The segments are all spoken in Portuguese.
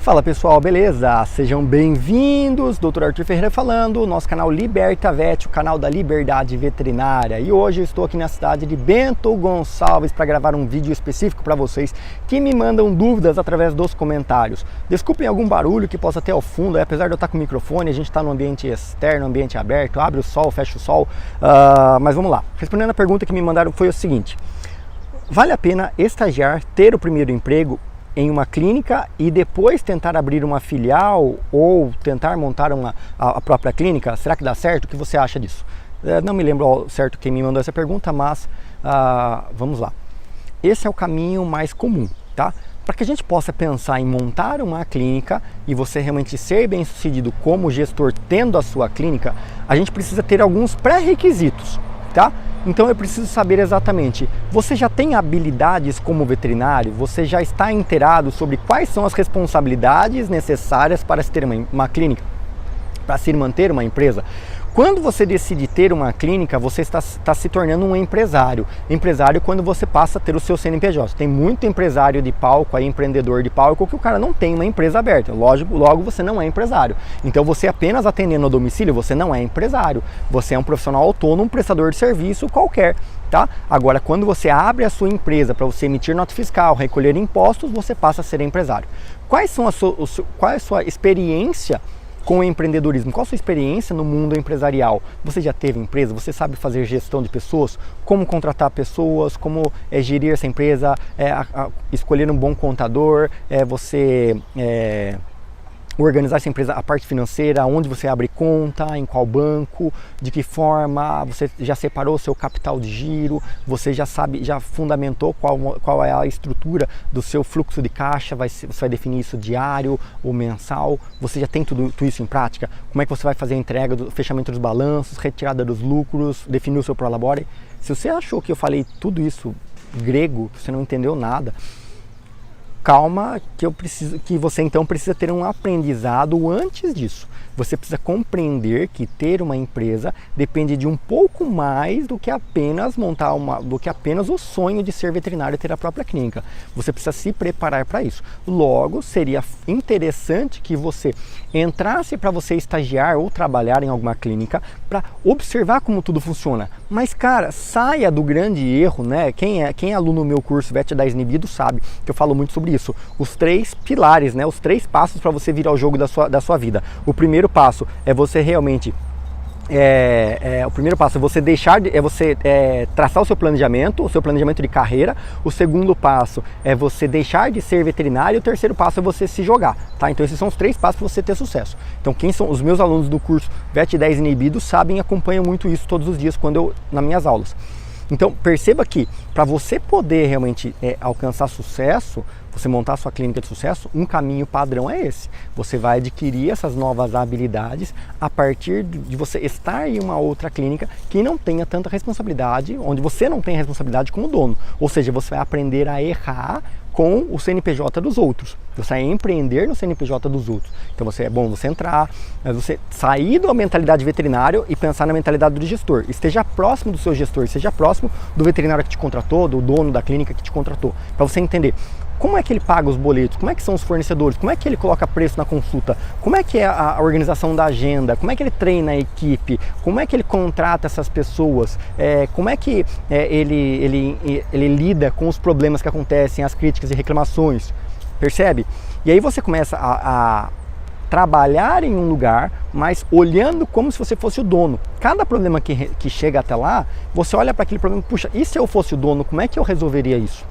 Fala pessoal, beleza? Sejam bem-vindos, Dr. Arthur Ferreira falando, nosso canal Liberta Vet, o canal da Liberdade Veterinária. E hoje eu estou aqui na cidade de Bento Gonçalves para gravar um vídeo específico para vocês que me mandam dúvidas através dos comentários. Desculpem algum barulho que possa ter ao fundo, apesar de eu estar com o microfone, a gente está no ambiente externo, ambiente aberto, abre o sol, fecha o sol, mas vamos lá. Respondendo a pergunta que me mandaram foi o seguinte: vale a pena estagiar, ter o primeiro emprego em uma clínica e depois tentar abrir uma filial ou tentar montar a própria clínica? Será que dá certo? O que você acha disso? Não me lembro ao certo quem me mandou essa pergunta, mas vamos lá. Esse é o caminho mais comum, tá? Para que a gente possa pensar em montar uma clínica e você realmente ser bem sucedido como gestor tendo a sua clínica, a gente precisa ter alguns pré-requisitos, tá? Então eu preciso saber exatamente, você já tem habilidades como veterinário? Você já está inteirado sobre quais são as responsabilidades necessárias para se ter uma clínica, para se manter uma empresa? Quando você decide ter uma clínica, você está se tornando um empresário. Empresário quando você passa a ter o seu CNPJ. Tem muito empresário de palco, aí, empreendedor de palco, que o cara não tem uma empresa aberta. Lógico, logo você não é empresário. Então você apenas atendendo a domicílio, você não é empresário. Você é um profissional autônomo, um prestador de serviço qualquer. Tá? Agora, quando você abre a sua empresa para você emitir nota fiscal, recolher impostos, você passa a ser empresário. Qual é a sua experiência com o empreendedorismo? Qual a sua experiência no mundo empresarial? Você já teve empresa? Você sabe fazer gestão de pessoas? Como contratar pessoas? Como gerir essa empresa? Escolher um bom contador? Organizar essa empresa, a parte financeira, onde você abre conta, em qual banco, de que forma, você já separou o seu capital de giro, você já sabe, já fundamentou qual é a estrutura do seu fluxo de caixa, você vai definir isso diário ou mensal, você já tem tudo isso em prática? Como é que você vai fazer a entrega, do fechamento dos balanços, retirada dos lucros, definir o seu prolabore? Se você achou que eu falei tudo isso grego, você não entendeu nada, calma, que você então precisa ter um aprendizado antes disso. Você precisa compreender que ter uma empresa depende de um pouco mais do que apenas o sonho de ser veterinário e ter a própria clínica. Você precisa se preparar para isso. Logo, seria interessante que você entrasse para você estagiar ou trabalhar em alguma clínica para observar como tudo funciona. Mas, cara, saia do grande erro, né? Quem é aluno no meu curso Vet 10 Inibido sabe que eu falo muito sobre isso. Os 3 pilares, né? Os 3 passos para você virar o jogo da sua vida. O primeiro passo é você realmente o primeiro passo é você traçar o seu planejamento de carreira. O segundo passo é você deixar de ser veterinário. O terceiro passo é você se jogar, tá? Então esses são os 3 passos para você ter sucesso. Então quem são os meus alunos do curso Vet 10 Inibido sabem e acompanham muito isso todos os dias nas minhas aulas. Então perceba que para você poder realmente alcançar sucesso, você montar a sua clínica de sucesso, um caminho padrão é esse. Você vai adquirir essas novas habilidades a partir de você estar em uma outra clínica que não tenha tanta responsabilidade, onde você não tem responsabilidade como dono. Ou seja, você vai aprender a errar com o CNPJ dos outros. Você vai empreender no CNPJ dos outros. Então é bom você entrar, você sair da mentalidade veterinário e pensar na mentalidade do gestor. Esteja próximo do seu gestor, esteja próximo do veterinário que te contratou, do dono da clínica que te contratou, para você entender como é que ele paga os boletos, como é que são os fornecedores, como é que ele coloca preço na consulta, como é que é a organização da agenda, como é que ele treina a equipe, como é que ele contrata essas pessoas, como é que ele lida com os problemas que acontecem, as críticas e reclamações, percebe? E aí você começa a trabalhar em um lugar, mas olhando como se você fosse o dono. Cada problema que chega até lá, você olha para aquele problema, puxa, e se eu fosse o dono, como é que eu resolveria isso?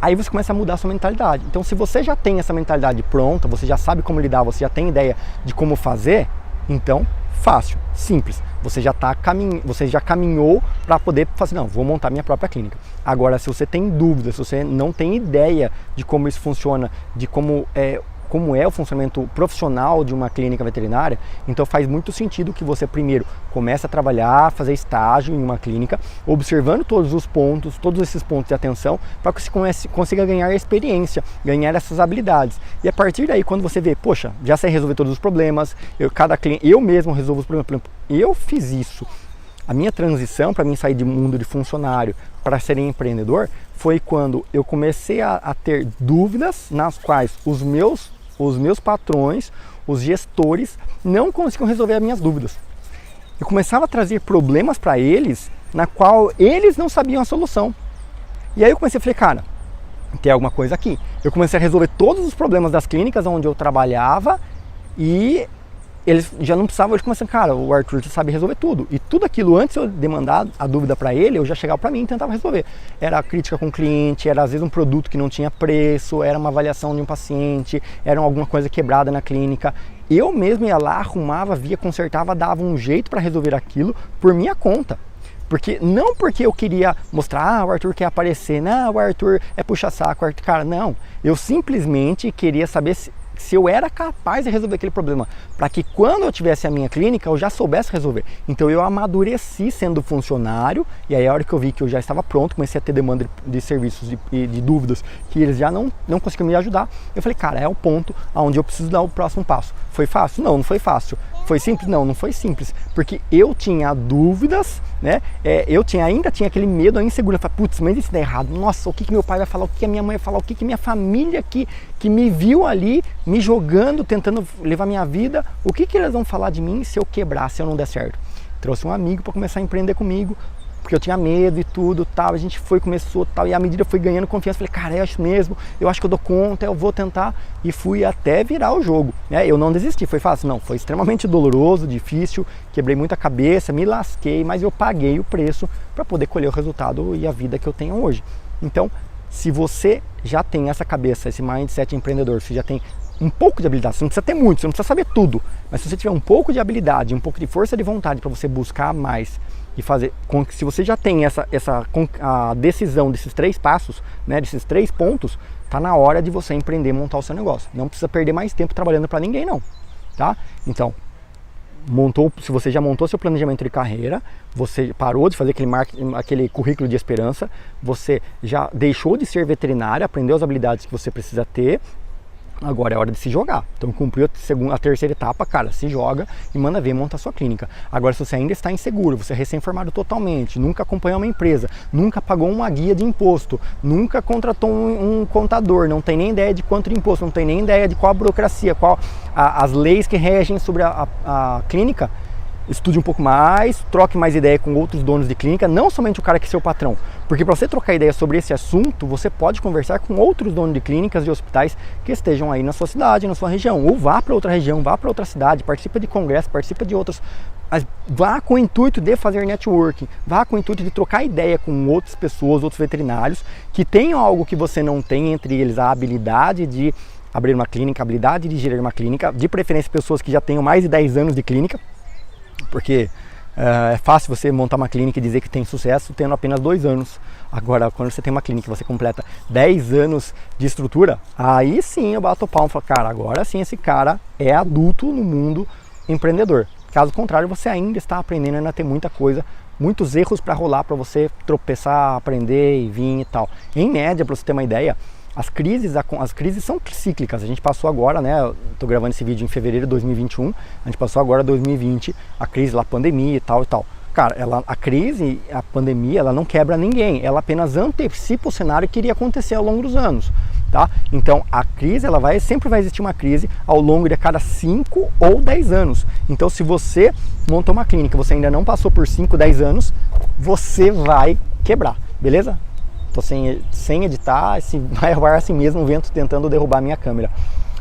Aí você começa a mudar a sua mentalidade. Então se você já tem essa mentalidade pronta, você já sabe como lidar, você já tem ideia de como fazer, então fácil, simples. Você já caminhou para poder fazer, não, vou montar minha própria clínica. Agora, se você tem dúvidas, se você não tem ideia de como isso funciona, de como é o funcionamento profissional de uma clínica veterinária, então faz muito sentido que você primeiro comece a trabalhar, fazer estágio em uma clínica, observando todos esses pontos de atenção, para que você consiga ganhar experiência, ganhar essas habilidades. E a partir daí, quando você vê, poxa, já sei resolver todos os problemas, eu mesmo resolvo os problemas, eu fiz isso. A minha transição para mim sair do mundo de funcionário para ser empreendedor foi quando eu comecei a ter dúvidas nas quais os meus os meus patrões, os gestores, não conseguiam resolver as minhas dúvidas. Eu começava a trazer problemas para eles, na qual eles não sabiam a solução. E aí eu comecei a falar, cara, tem alguma coisa aqui. Eu comecei a resolver todos os problemas das clínicas onde eu trabalhava e eles já não precisavam, eles começaram, cara, o Arthur já sabe resolver tudo. E tudo aquilo, antes de eu demandar a dúvida para ele, eu já chegava para mim e tentava resolver. Era a crítica com o cliente, era às vezes um produto que não tinha preço, era uma avaliação de um paciente, era alguma coisa quebrada na clínica. Eu mesmo ia lá, arrumava, via, consertava, dava um jeito para resolver aquilo por minha conta. Não porque eu queria mostrar, o Arthur quer aparecer, não, o Arthur é puxa-saco, cara, não. Eu simplesmente queria saber se eu era capaz de resolver aquele problema, para que quando eu tivesse a minha clínica eu já soubesse resolver. Então eu amadureci sendo funcionário, e aí a hora que eu vi que eu já estava pronto, comecei a ter demanda de serviços e de dúvidas que eles já não conseguiam me ajudar, eu falei, cara, é o ponto onde eu preciso dar o próximo passo. Foi fácil? Não foi fácil. Foi simples? Não foi simples, porque eu tinha dúvidas, né? Eu ainda tinha aquele medo, a insegurança, falei, putz, mas isso dá errado, nossa, o que meu pai vai falar, o que a minha mãe vai falar, o que minha família que me viu ali, me jogando, tentando levar minha vida, o que eles vão falar de mim se eu quebrar, se eu não der certo? Trouxe um amigo para começar a empreender comigo, porque eu tinha medo e tudo, tal, a gente começou, tal, e à medida foi ganhando confiança, falei, cara, é isso mesmo, eu acho que eu dou conta, eu vou tentar, e fui até virar o jogo, né? Eu não desisti, foi fácil? Não, foi extremamente doloroso, difícil, quebrei muita cabeça, me lasquei, mas eu paguei o preço para poder colher o resultado e a vida que eu tenho hoje. Então, se você já tem essa cabeça, esse mindset empreendedor, se já tem um pouco de habilidade, você não precisa ter muito, você não precisa saber tudo, mas se você tiver um pouco de habilidade, um pouco de força de vontade para você buscar mais e fazer, se você já tem a decisão desses 3 passos, né, desses 3 pontos, tá na hora de você empreender, montar o seu negócio. Não precisa perder mais tempo trabalhando para ninguém, não, tá? Então, se você já montou seu planejamento de carreira, você parou de fazer aquele currículo de esperança, você já deixou de ser veterinário, aprendeu as habilidades que você precisa ter, agora é hora de se jogar. Então cumpriu a terceira etapa, cara, se joga e manda ver, monta a sua clínica. Agora, se você ainda está inseguro, você é recém-formado totalmente, nunca acompanhou uma empresa, nunca pagou uma guia de imposto, nunca contratou um contador, não tem nem ideia de quanto de imposto, não tem nem ideia de qual a burocracia, as leis que regem sobre a clínica, estude um pouco mais, troque mais ideia com outros donos de clínica, não somente o cara que é seu patrão, porque para você trocar ideia sobre esse assunto, você pode conversar com outros donos de clínicas e hospitais que estejam aí na sua cidade, na sua região, ou vá para outra região, vá para outra cidade, participa de congresso, participa de outros, mas vá com o intuito de fazer networking, vá com o intuito de trocar ideia com outras pessoas, outros veterinários que tenham algo que você não tem, entre eles a habilidade de abrir uma clínica, a habilidade de gerir uma clínica, de preferência pessoas que já tenham mais de 10 anos de clínica, porque é fácil você montar uma clínica e dizer que tem sucesso tendo apenas 2 anos. Agora, quando você tem uma clínica e você completa 10 anos de estrutura, aí sim eu bato o palmo e falo, cara, agora sim esse cara é adulto no mundo empreendedor. Caso contrário, você ainda está aprendendo, ainda tem muita coisa, muitos erros para rolar para você tropeçar, aprender e vir e tal. Em média, para você ter uma ideia, as crises são cíclicas. A gente passou agora, né? Estou gravando esse vídeo em fevereiro de 2021. A gente passou agora 2020, a crise lá, pandemia e tal e tal. Cara, a crise, a pandemia, ela não quebra ninguém. Ela apenas antecipa o cenário que iria acontecer ao longo dos anos, tá? Então, a crise, sempre vai existir uma crise ao longo de cada 5 ou 10 anos. Então, se você montou uma clínica, você ainda não passou por 5, 10 anos, você vai quebrar, beleza? Tô sem editar, vai assim mesmo, o vento tentando derrubar a minha câmera.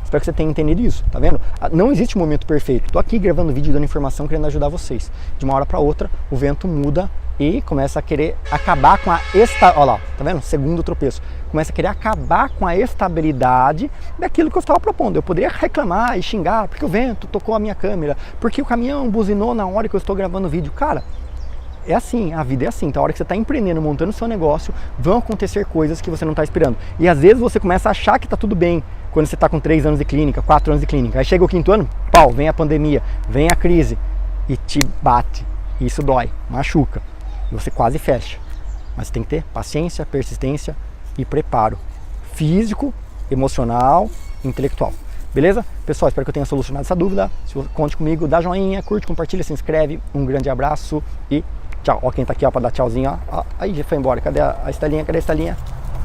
Espero que você tenha entendido isso, tá vendo? Não existe um momento perfeito. Tô aqui gravando vídeo, dando informação, querendo ajudar vocês. De uma hora para outra, o vento muda e começa a querer acabar com olha lá, tá vendo? Segundo tropeço. Começa a querer acabar com a estabilidade daquilo que eu estava propondo. Eu poderia reclamar e xingar, porque o vento tocou a minha câmera, porque o caminhão buzinou na hora que eu estou gravando o vídeo. Cara, é assim, a vida é assim. Então, a hora que você está empreendendo, montando seu negócio, vão acontecer coisas que você não está esperando. E às vezes você começa a achar que está tudo bem quando você está com 3 anos de clínica, 4 anos de clínica. Aí chega o 5º ano, pau, vem a pandemia, vem a crise e te bate. E isso dói, machuca. E você quase fecha. Mas tem que ter paciência, persistência e preparo físico, emocional, intelectual. Beleza? Pessoal, espero que eu tenha solucionado essa dúvida. Conte comigo, dá joinha, curte, compartilha, se inscreve. Um grande abraço e tchau. Ó quem tá aqui, ó, pra dar tchauzinho, ó. Aí já foi embora. Cadê a Estelinha? Cadê a Estelinha?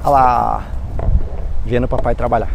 Olha lá. Vendo o papai trabalhar.